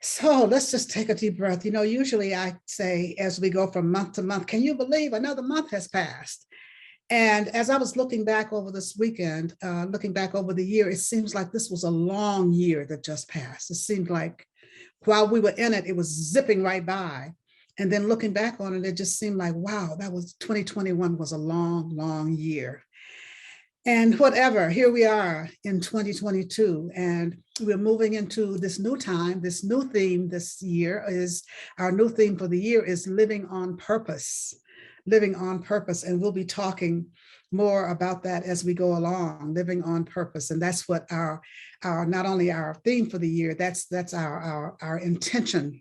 So let's just take a deep breath. Usually I say as we go from month to month, can you believe another month has passed? And as I was looking back over this weekend, looking back over the year, it seems like this was a long year that just passed. It seemed like while we were in it, it was zipping right by. And then looking back on it, it just seemed like, wow, that was 2021 was a long, long year. And whatever, here we are in 2022, and we're moving into this new time. This new theme this year is our new theme for the year is living on purpose, living on purpose. And we'll be talking more about that as we go along, living on purpose. And that's what our not only our theme for the year, that's our intention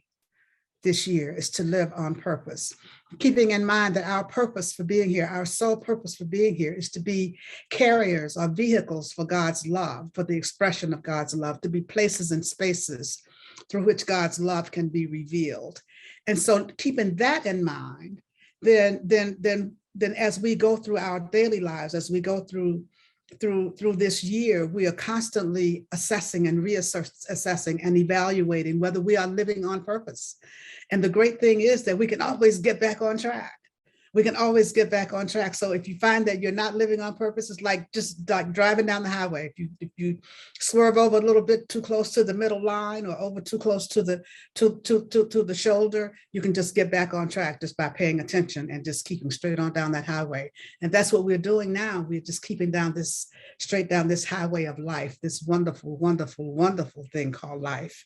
this year is to live on purpose, keeping in mind that our purpose for being here, our sole purpose for being here is to be carriers or vehicles for God's love, for the expression of God's love, to be places and spaces through which God's love can be revealed. And so keeping that in mind, then as we go through our daily lives, as we go through this year, we are constantly assessing and reassessing and evaluating whether we are living on purpose. And the great thing is that we can always get back on track. We can always get back on track. So if you find that you're not living on purpose, it's like just like driving down the highway. If you swerve over a little bit too close to the middle line or over too close to the shoulder, you can just get back on track just by paying attention and just keeping straight on down that highway. And that's what we're doing now. We're just keeping straight down this highway of life, this wonderful, wonderful, wonderful thing called life.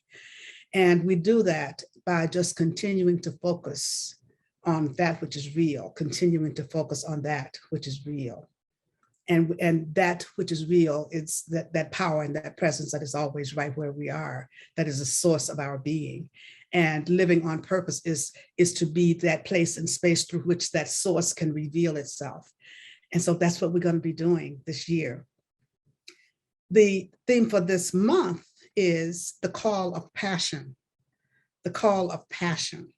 And we do that by just continuing to focus on that which is real, continuing to focus on that which is real. And that which is real is that power and that presence that is always right where we are, that is the source of our being. And living on purpose is to be that place and space through which that source can reveal itself. And so that's what we're going to be doing this year. The theme for this month is the call of passion, the call of passion.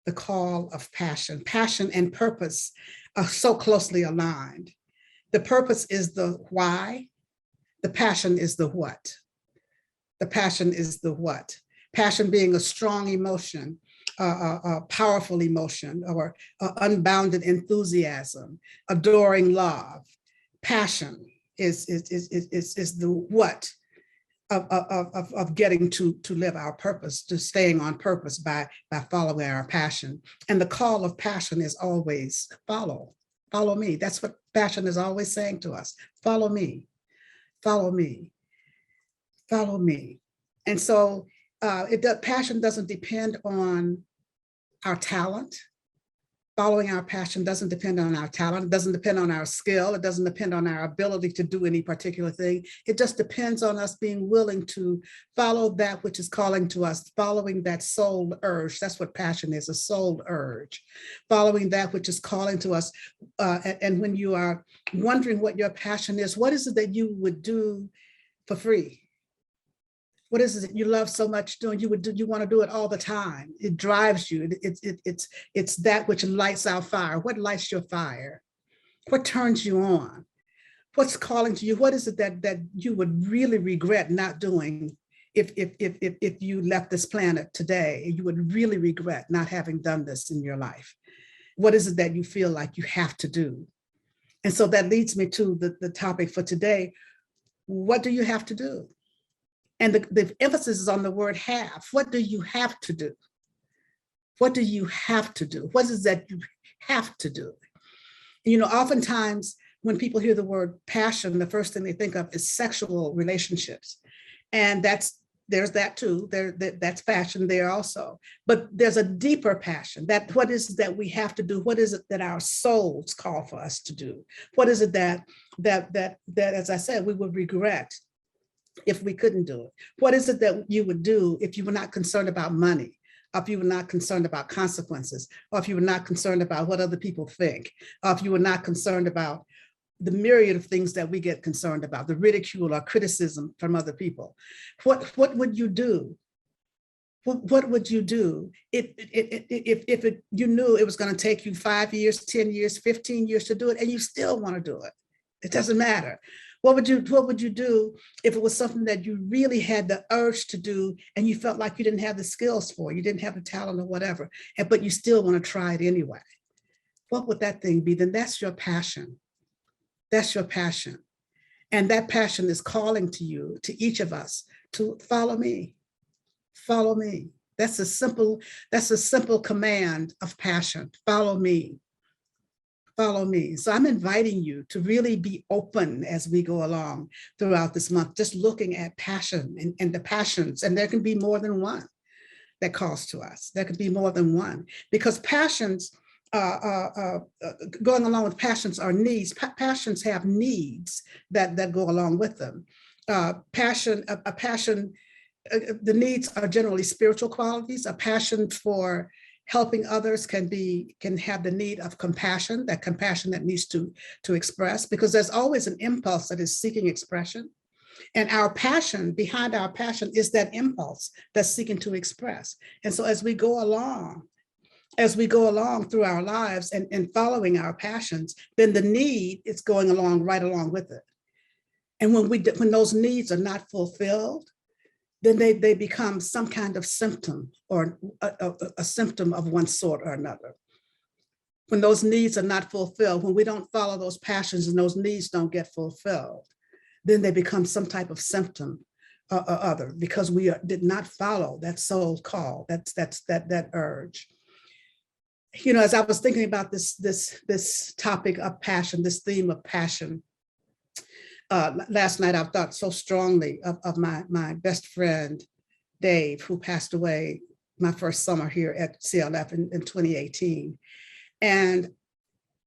The call of passion. Passion and purpose are so closely aligned. The purpose is the why. The passion is the what. The passion is the what. Passion being a strong emotion, a powerful emotion, or unbounded enthusiasm, adoring love. Passion is the what of getting to live our purpose, to staying on purpose by following our passion. And the call of passion is always follow me. That's what passion is always saying to us. Follow me, follow me, follow me. And so passion doesn't depend on our talent. Following our passion doesn't depend on our talent. It doesn't depend on our skill. It doesn't depend on our ability to do any particular thing. It just depends on us being willing to follow that which is calling to us, following that soul urge. That's what passion is, a soul urge. Following that which is calling to us. And when you are wondering what your passion is, what is it that you would do for free? What is it that you love so much doing? You want to do it all the time. It drives you. It's that which lights our fire. What lights your fire? What turns you on? What's calling to you? What is it that you would really regret not doing if you left this planet today? You would really regret not having done this in your life. What is it that you feel like you have to do? And so that leads me to the topic for today. What do you have to do? And the emphasis is on the word have. What do you have to do? What do you have to do? What is that you have to do? Oftentimes when people hear the word passion, the first thing they think of is sexual relationships. And there's that too. That's passion there also. But there's a deeper passion. What is it that we have to do? What is it that our souls call for us to do? What is it that as I said, we would regret if we couldn't do it? What is it that you would do if you were not concerned about money, or if you were not concerned about consequences, or if you were not concerned about what other people think, or if you were not concerned about the myriad of things that we get concerned about, the ridicule or criticism from other people? What would you do? What would you do if you knew it was going to take you 5 years, 10 years, 15 years to do it, and you still want to do it? It doesn't matter. What would you do if it was something that you really had the urge to do and you felt like you didn't have the skills for, you didn't have the talent or whatever, but you still want to try it anyway? What would that thing be? Then that's your passion. That's your passion. And that passion is calling to you, to each of us, to follow me. Follow me. That's a simple command of passion. Follow me. Follow me. So I'm inviting you to really be open as we go along throughout this month, just looking at passion and the passions. And there can be more than one that calls to us. There could be more than one, because passions, going along with passions are needs. Passions have needs that go along with them. Passion, the needs are generally spiritual qualities. A passion for helping others can have the need of compassion, that compassion that needs to express, because there's always an impulse that is seeking expression. And our passion, behind our passion, is that impulse that's seeking to express. And so as we go along through our lives and following our passions, then the need is going along right along with it. And when those needs are not fulfilled, then they become some kind of symptom, or a symptom of one sort or another. When those needs are not fulfilled, when we don't follow those passions and those needs don't get fulfilled, then they become some type of symptom or other, because we did not follow that soul call, that urge. You know, as I was thinking about this topic of passion, this theme of passion, last night I thought so strongly of my best friend, Dave, who passed away my first summer here at CLF in 2018. And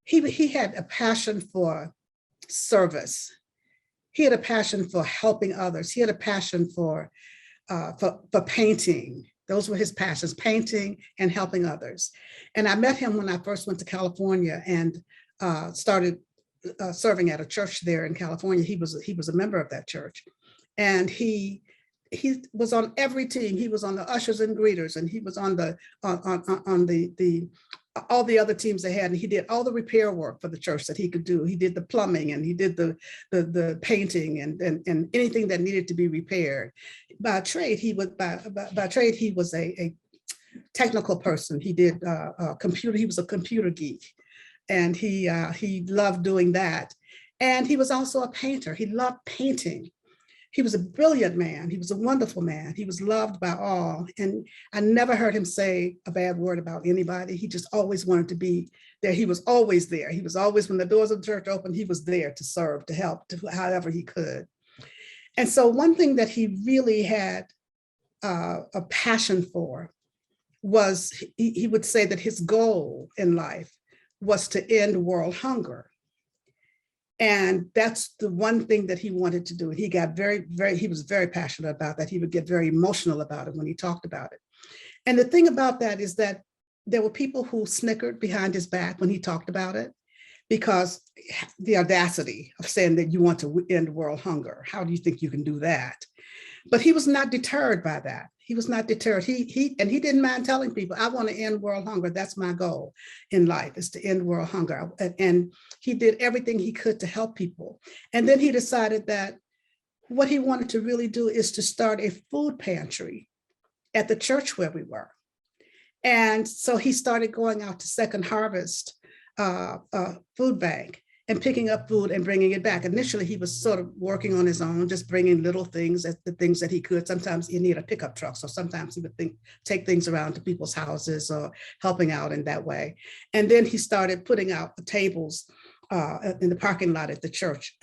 he had a passion for service. He had a passion for helping others. He had a passion for painting. Those were his passions, painting and helping others. And I met him when I first went to California and started serving at a church there in California. He was a member of that church, and he was on every team. He was on the ushers and greeters, and he was on the all the other teams they had, and he did all the repair work for the church that he could do. He did the plumbing, and he did the painting and anything that needed to be repaired. By trade, he was a technical person. He did computer. He was a computer geek, and he loved doing that. And he was also a painter. He loved painting. He was a brilliant man. He was a wonderful man. He was loved by all. And I never heard him say a bad word about anybody. He just always wanted to be there. He was always there. He was always, when the doors of the church opened, he was there to serve, to help, to however he could. And so one thing that he really had a passion for was, he would say that his goal in life was to end world hunger. And that's the one thing that he wanted to do. He got he was very passionate about that. He would get very emotional about it when he talked about it. And the thing about that is that there were people who snickered behind his back when he talked about it, because the audacity of saying that you want to end world hunger. How do you think you can do that? But he was not deterred by that. He was not deterred. He didn't mind telling people, I want to end world hunger. That's my goal in life, is to end world hunger. And he did everything he could to help people. And then he decided that what he wanted to really do is to start a food pantry at the church where we were. And so he started going out to Second Harvest food bank and picking up food and bringing it back. Initially, he was sort of working on his own, just bringing little things, the things that he could. Sometimes he needed a pickup truck, so sometimes he would take things around to people's houses or helping out in that way. And then he started putting out the tables in the parking lot at the church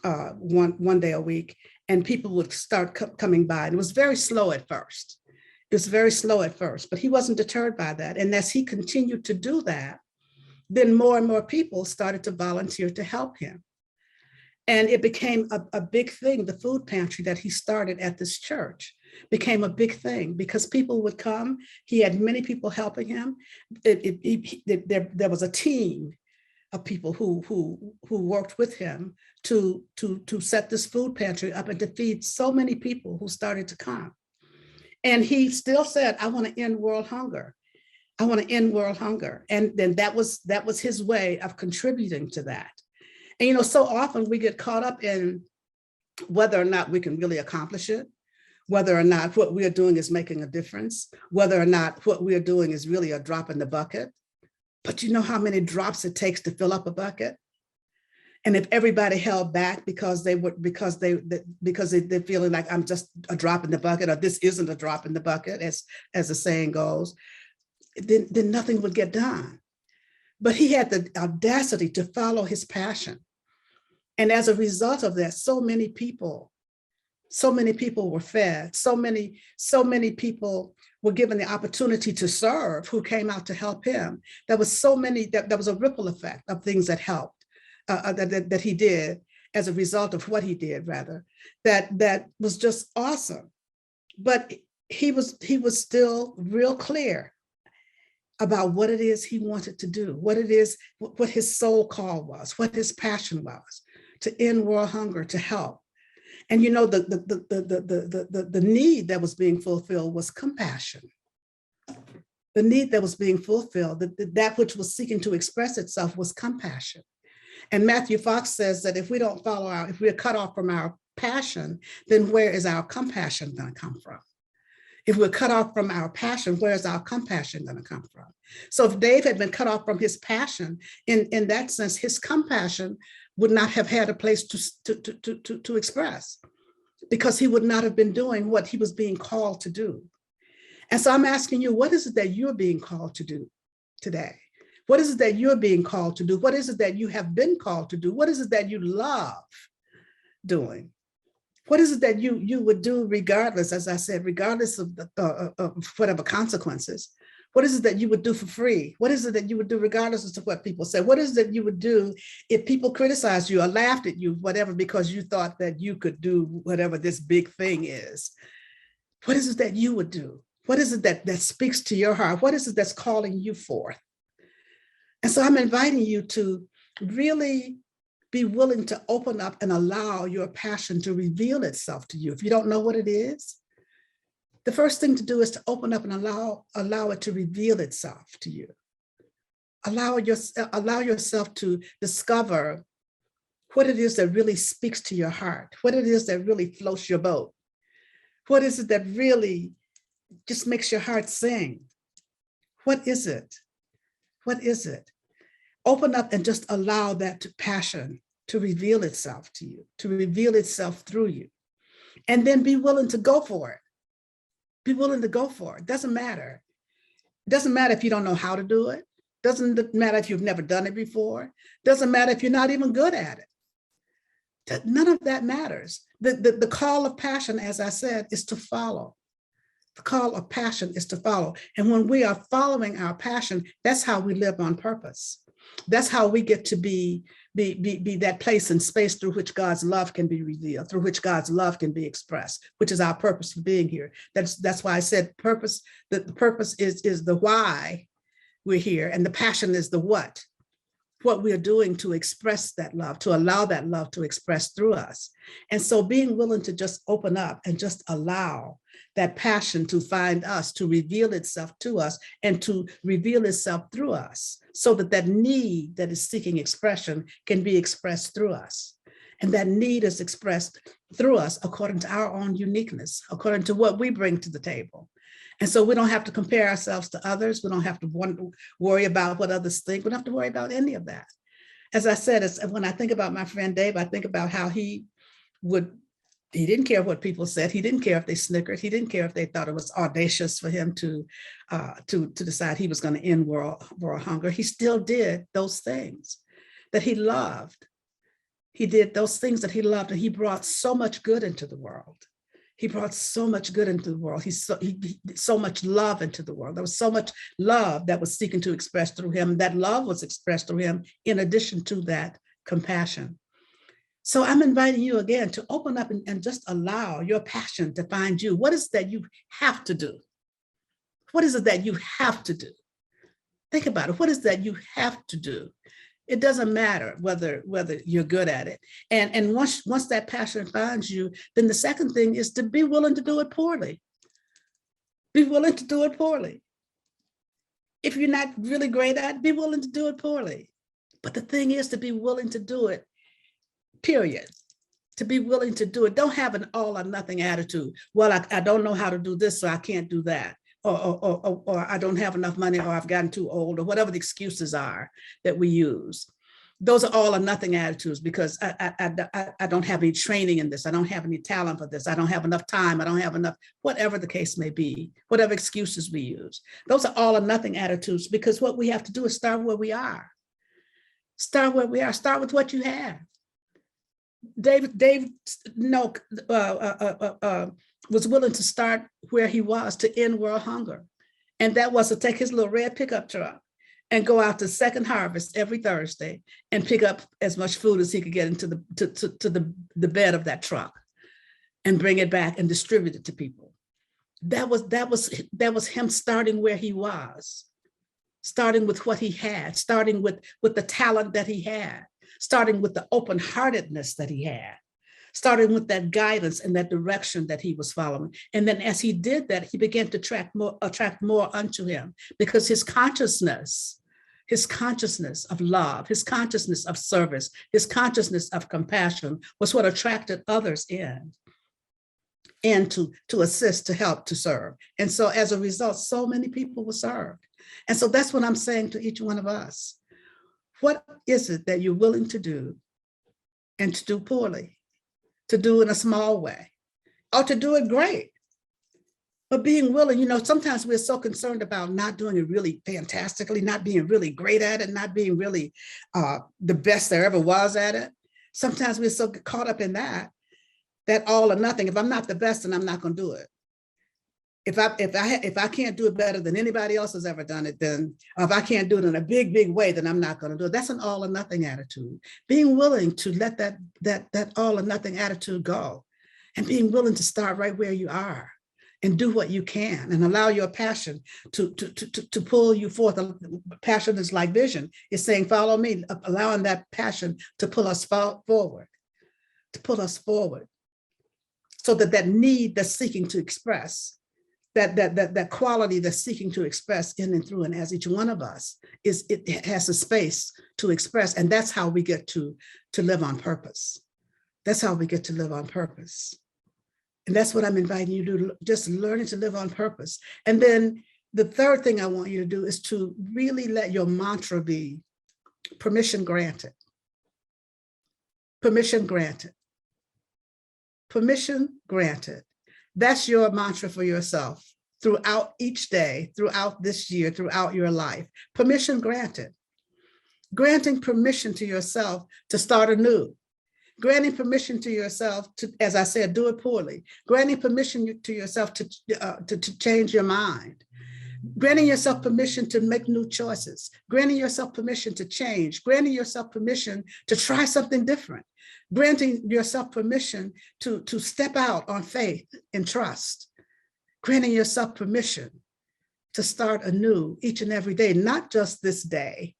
one day a week, and people would start coming by. And it was very slow at first. But he wasn't deterred by that. And as he continued to do that, then more and more people started to volunteer to help him. And it became a big thing. The food pantry that he started at this church became a big thing, because people would come. He had many people helping him. There was a team of people who worked with him to set this food pantry up and to feed so many people who started to come. And he still said, I want to end world hunger. I want to end world hunger. And then that was his way of contributing to that. And so often we get caught up in whether or not we can really accomplish it, whether or not what we are doing is making a difference, whether or not what we are doing is really a drop in the bucket. But you know how many drops it takes to fill up a bucket? And if everybody held back because they're feeling like I'm just a drop in the bucket, or this isn't a drop in the bucket, as the saying goes, then nothing would get done. But he had the audacity to follow his passion. And as a result of that, so many people were fed. So many people were given the opportunity to serve who came out to help him. There was a ripple effect of things that helped, that he did as a result of what he did, rather, that was just awesome. But he was still real clear about what it is he wanted to do, what his soul call was, what his passion was, to end world hunger, to help. And the need that was being fulfilled was compassion. The need that was being fulfilled, that which was seeking to express itself, was compassion. And Matthew Fox says that if we don't if we're cut off from our passion, then where is our compassion going to come from? If we're cut off from our passion, where is our compassion going to come from? So if Dave had been cut off from his passion, in that sense, his compassion would not have had a place to express, because he would not have been doing what he was being called to do. And so I'm asking you, what is it that you're being called to do today? What is it that you're being called to do? What is it that you have been called to do? What is it that you love doing? What is it that you would do regardless, as I said, regardless of whatever consequences? What is it that you would do for free? What is it that you would do regardless of what people say? What is it that you would do if people criticized you or laughed at you, whatever, because you thought that you could do whatever this big thing is? What is it that you would do? What is it that speaks to your heart? What is it that's calling you forth? And so I'm inviting you to really be willing to open up and allow your passion to reveal itself to you. If you don't know what it is, the first thing to do is to open up and allow it to reveal itself to you. Allow yourself to discover what it is that really speaks to your heart, what it is that really floats your boat. What is it that really just makes your heart sing? What is it? What is it? Open up and just allow that passion to reveal itself to you, to reveal itself through you. And then be willing to go for it. Be willing to go for it. Doesn't matter. It doesn't matter if you don't know how to do it. Doesn't matter if you've never done it before. Doesn't matter if you're not even good at it. None of that matters. The call of passion, as I said, is to follow. The call of passion is to follow. And when we are following our passion, that's how we live on purpose. That's how we get to be that place and space through which God's love can be revealed, through which God's love can be expressed, which is our purpose for being here. That's why I said purpose. The purpose is the why we're here, and the passion is the what we are doing to express that love, to allow that love to express through us. And so being willing to just open up and just allow that passion to find us, to reveal itself to us, and to reveal itself through us, so that need that is seeking expression can be expressed through us. And that need is expressed through us according to our own uniqueness, according to what we bring to the table. And so we don't have to compare ourselves to others. We don't have to worry about what others think. We don't have to worry about any of that. As I said, when I think about my friend Dave, I think about how he didn't care what people said. He didn't care if they snickered. He didn't care if they thought it was audacious for him to decide he was going to end world hunger. He still did those things that he loved. He did those things that he loved, and he brought so much good into the world. He brought so much good into the world. He so much love into the world. There was so much love that was seeking to express through him. That love was expressed through him in addition to that compassion. So I'm inviting you again to open up and just allow your passion to find you. What is it that you have to do? What is it that you have to do? Think about it. What is that you have to do? It doesn't matter whether you're good at it. And once that passion finds you, then the second thing is to be willing to do it poorly. Be willing to do it poorly. If you're not really great at it, be willing to do it poorly. But the thing is to be willing to do it period. To be willing to do it. Don't have an all or nothing attitude. Well, I don't know how to do this, so I can't do that. Or I don't have enough money, or I've gotten too old, or whatever the excuses are that we use. Those are all or nothing attitudes, because I don't have any training in this. I don't have any talent for this. I don't have enough time. I don't have enough, whatever the case may be, whatever excuses we use. Those are all or nothing attitudes, because what we have to do is start where we are. Start where we are. Start with what you have. Dave was willing to start where he was to end world hunger. And that was to take his little red pickup truck and go out to Second Harvest every Thursday and pick up as much food as he could get into the bed of that truck and bring it back and distribute it to people. That was him starting where he was, starting with what he had, starting with the talent that he had, starting with the open-heartedness that he had, starting with that guidance and that direction that he was following. And then as he did that, he began to attract more unto him, because his consciousness of love, his consciousness of service, his consciousness of compassion was what attracted others in, and to assist, to help, to serve. And so as a result, so many people were served. And so that's what I'm saying to each one of us. What is it that you're willing to do, and to do poorly, to do in a small way, or to do it great? But being willing, sometimes we're so concerned about not doing it really fantastically, not being really great at it, not being really the best there ever was at it. Sometimes we're so caught up in that all or nothing. If I'm not the best, then I'm not going to do it. If I can't do it better than anybody else has ever done it, then if I can't do it in a big, big way, then I'm not going to do it. That's an all or nothing attitude. Being willing to let that all or nothing attitude go, and being willing to start right where you are and do what you can, and allow your passion to pull you forth. Passion is like vision. It's saying, follow me, allowing that passion to pull us forward, so that need that's seeking to express, that quality that's seeking to express in and through and as each one of us it has a space to express. And that's how we get to live on purpose. That's how we get to live on purpose. And that's what I'm inviting you to do, just learning to live on purpose. And then the third thing I want you to do is to really let your mantra be permission granted. Permission granted. Permission granted. That's your mantra for yourself throughout each day, throughout this year, throughout your life. Permission granted. Granting permission to yourself to start anew. Granting permission to yourself to, as I said, do it poorly. Granting permission to yourself to change your mind. Granting yourself permission to make new choices. Granting yourself permission to change. Granting yourself permission to try something different. Granting yourself permission to step out on faith and trust. Granting yourself permission to start anew each and every day, not just this day,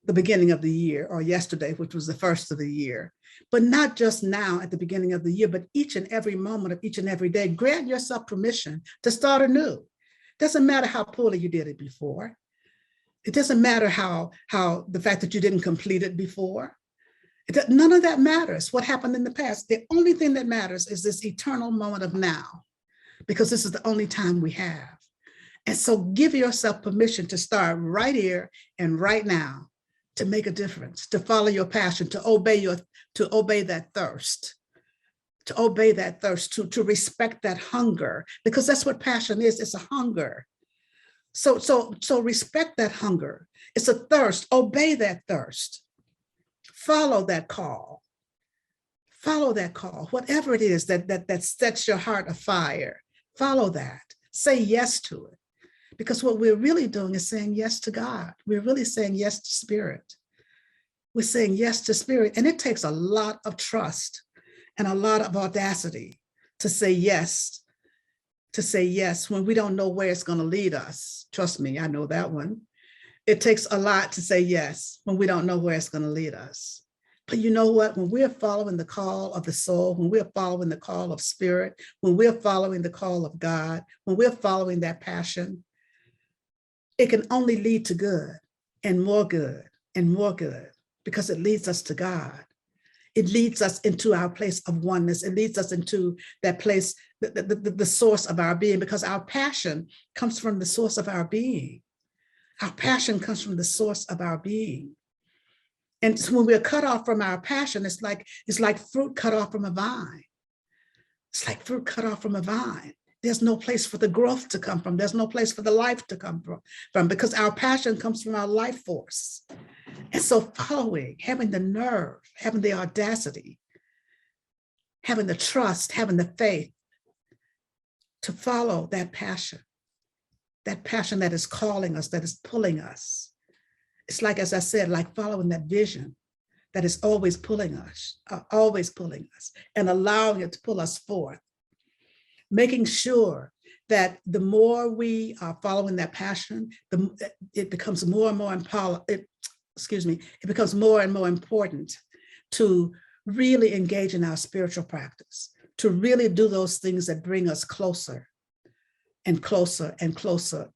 the beginning of the year, or yesterday, which was the first of the year, but not just now at the beginning of the year, but each and every moment of each and every day. Grant yourself permission to start anew. Doesn't matter how poorly you did it before. It doesn't matter how the fact that you didn't complete it before. None of that matters, what happened in the past. The only thing that matters is this eternal moment of now, because this is the only time we have. And so give yourself permission to start right here and right now, to make a difference, to follow your passion, to obey that thirst, to respect that hunger, because that's what passion is. It's a hunger. So respect that hunger. It's a thirst. Obey that thirst. Follow that call. Follow that call. Whatever it is that sets your heart afire, follow that. Say yes to it. Because what we're really doing is saying yes to God. We're really saying yes to Spirit. We're saying yes to Spirit. And it takes a lot of trust and a lot of audacity to say yes when we don't know where it's going to lead us. Trust me, I know that one. It takes a lot to say yes when we don't know where it's going to lead us. But you know what? When we're following the call of the soul, when we're following the call of Spirit, when we're following the call of God, when we're following that passion, it can only lead to good and more good, because it leads us to God. It leads us into our place of oneness. It leads us into that place, the source of our being, because our passion comes from the source of our being. Our passion comes from the source of our being. And so when we're cut off from our passion, it's like fruit cut off from a vine. It's like fruit cut off from a vine. There's no place for the growth to come from. There's no place for the life to come from, because our passion comes from our life force. And so following, having the nerve, having the audacity, having the trust, having the faith to follow that passion that is calling us, that is pulling us. It's like, as I said, like following that vision that is always pulling us, and allowing it to pull us forth. Making sure that the more we are following that passion, it becomes more and more it becomes more and more important to really engage in our spiritual practice, to really do those things that bring us closer and closer and closer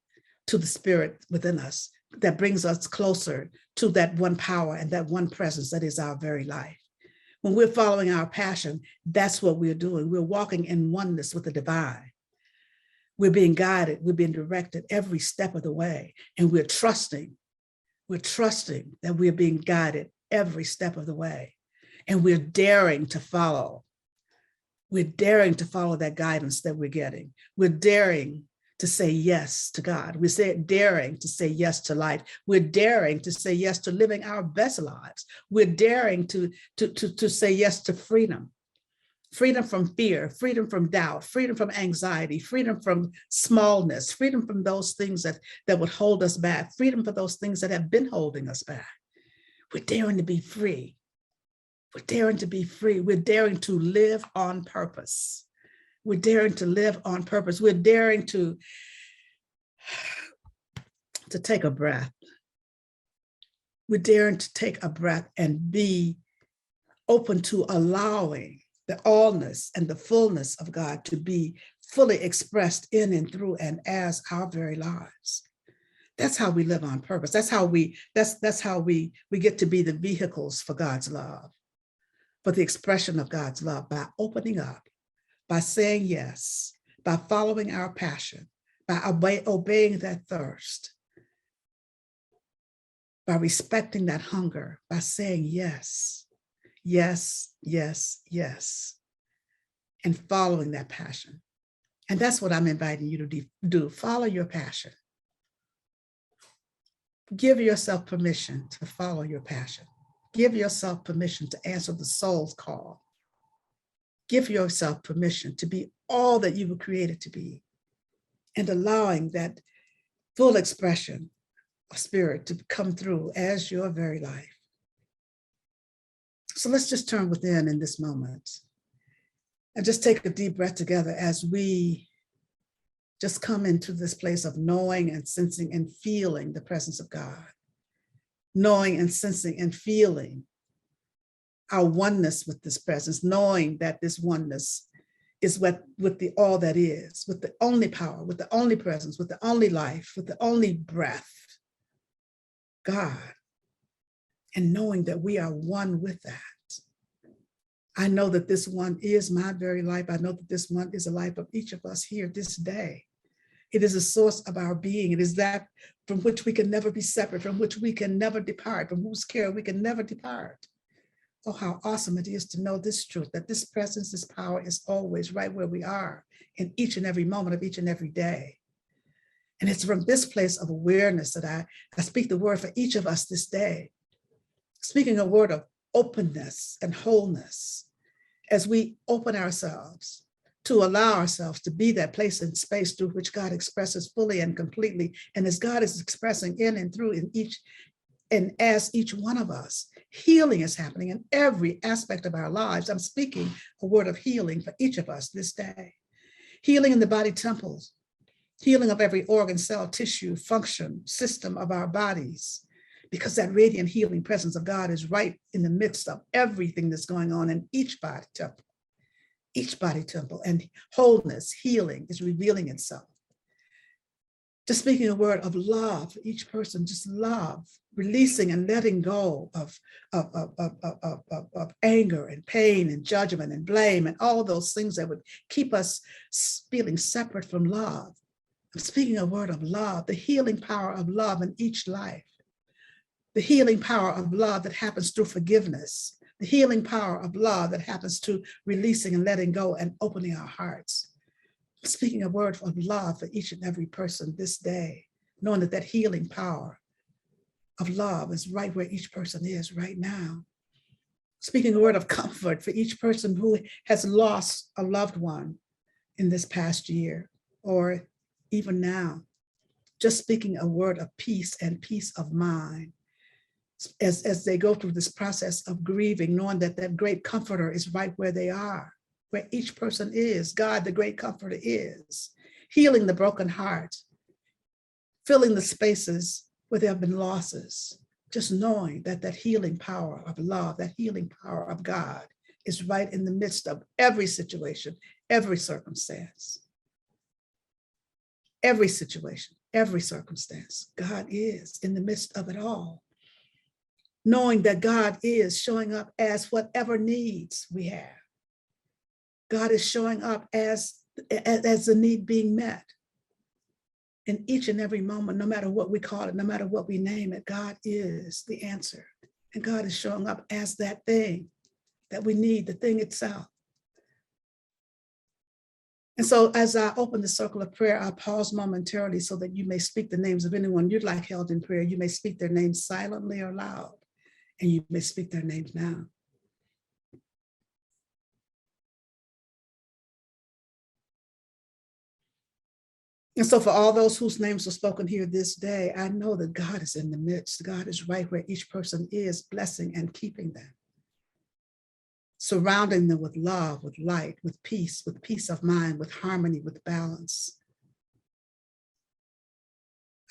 to the spirit within us, that brings us closer to that one power and that one presence that is our very life. When we're following our passion, that's what we're doing. We're walking in oneness with the divine. We're being guided, we're being directed every step of the way, and we're trusting that we're being guided every step of the way, and we're daring to follow. We're daring to follow that guidance that we're getting. We're daring to say yes to God. We're daring to say yes to life. We're daring to say yes to living our best lives. We're daring to say yes to freedom. Freedom from fear, freedom from doubt, freedom from anxiety, freedom from smallness, freedom from those things that would hold us back, freedom for those things that have been holding us back. We're daring to be free. We're daring to be free. We're daring to live on purpose. We're daring to live on purpose. We're daring to take a breath. We're daring to take a breath and be open to allowing the allness and the fullness of God to be fully expressed in and through and as our very lives. That's how we live on purpose. That's how we get to be the vehicles for God's love, for the expression of God's love, by opening up, by saying yes, by following our passion, by obeying that thirst, by respecting that hunger, by saying yes. Yes, yes, yes, and following that passion. And that's what I'm inviting you to do. Follow your passion. Give yourself permission to follow your passion. Give yourself permission to answer the soul's call. Give yourself permission to be all that you were created to be, and allowing that full expression of spirit to come through as your very life. So let's just turn within in this moment and just take a deep breath together as we just come into this place of knowing and sensing and feeling the presence of God. Knowing and sensing and feeling our oneness with this presence, knowing that this oneness is with the all that is, with the only power, with the only presence, with the only life, with the only breath, God. And knowing that we are one with that. I know that this one is my very life. I know that this one is the life of each of us here this day. It is a source of our being. It is that from which we can never be separate, from which we can never depart, from whose care we can never depart. Oh, how awesome it is to know this truth, that this presence, this power is always right where we are in each and every moment of each and every day. And it's from this place of awareness that I speak the word for each of us this day. Speaking a word of openness and wholeness as we open ourselves to allow ourselves to be that place and space through which God expresses fully and completely. And as God is expressing in and through in each and as each one of us, healing is happening in every aspect of our lives. I'm speaking a word of healing for each of us this day. Healing in the body temples, healing of every organ, cell, tissue, function, system of our bodies, because that radiant healing presence of God is right in the midst of everything that's going on in each body temple, and wholeness, healing is revealing itself. Just speaking a word of love for each person, just love, releasing and letting go of anger and pain and judgment and blame and all those things that would keep us feeling separate from love. I'm speaking a word of love, the healing power of love in each life, the healing power of love that happens through forgiveness, the healing power of love that happens to releasing and letting go and opening our hearts. Speaking a word of love for each and every person this day, knowing that that healing power of love is right where each person is right now. Speaking a word of comfort for each person who has lost a loved one in this past year or even now. Just speaking a word of peace and peace of mind as they go through this process of grieving, knowing that that great comforter is right where they are, where each person is. God, the great comforter, is healing the broken heart, filling the spaces where there have been losses, just knowing that that healing power of love, that healing power of God is right in the midst of every situation, every circumstance, every situation, every circumstance. God is in the midst of it all. Knowing that God is showing up as whatever needs we have. God is showing up as the need being met. In each and every moment, no matter what we call it, no matter what we name it, God is the answer. And God is showing up as that thing that we need, the thing itself. And so as I open the circle of prayer, I'll pause momentarily so that you may speak the names of anyone you'd like held in prayer. You may speak their names silently or loud, and you may speak their names now. And so for all those whose names were spoken here this day, I know that God is in the midst. God is right where each person is, blessing and keeping them, surrounding them with love, with light, with peace of mind, with harmony, with balance.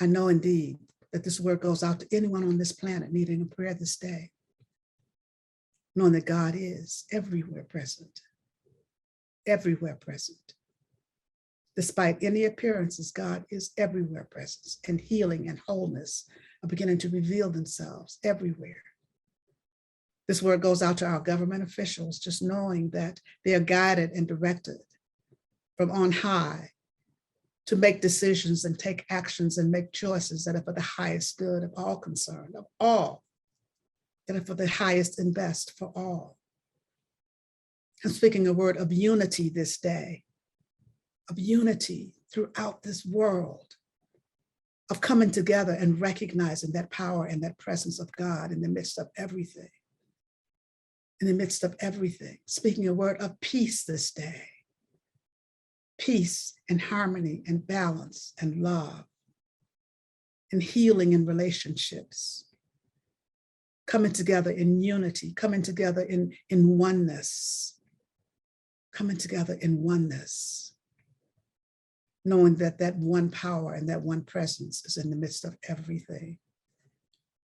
I know indeed that this word goes out to anyone on this planet needing a prayer this day, knowing that God is everywhere present, everywhere present. Despite any appearances, God is everywhere present, and healing and wholeness are beginning to reveal themselves everywhere. This word goes out to our government officials, just knowing that they are guided and directed from on high to make decisions and take actions and make choices that are for the highest good of all concerned, of all, that are for the highest and best for all. I'm speaking a word of unity this day, of unity throughout this world, of coming together and recognizing that power and that presence of God in the midst of everything, in the midst of everything. Speaking a word of peace this day, peace and harmony and balance and love and healing in relationships, coming together in unity, coming together in oneness, coming together in oneness, knowing that that one power and that one presence is in the midst of everything.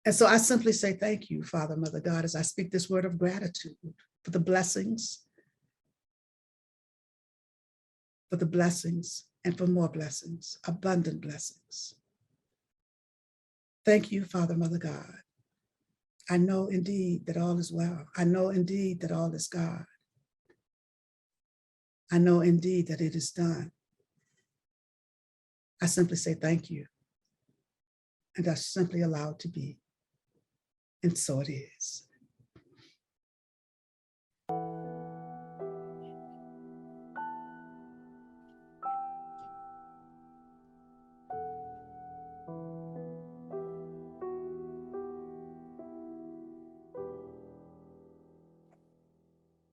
And so I simply say thank you, Father, Mother God, as I speak this word of gratitude for the blessings, and for more blessings, abundant blessings. Thank you, Father, Mother God. I know indeed that all is well. I know indeed that all is God. I know indeed that it is done. I simply say thank you, and I simply allow it to be. And so it is.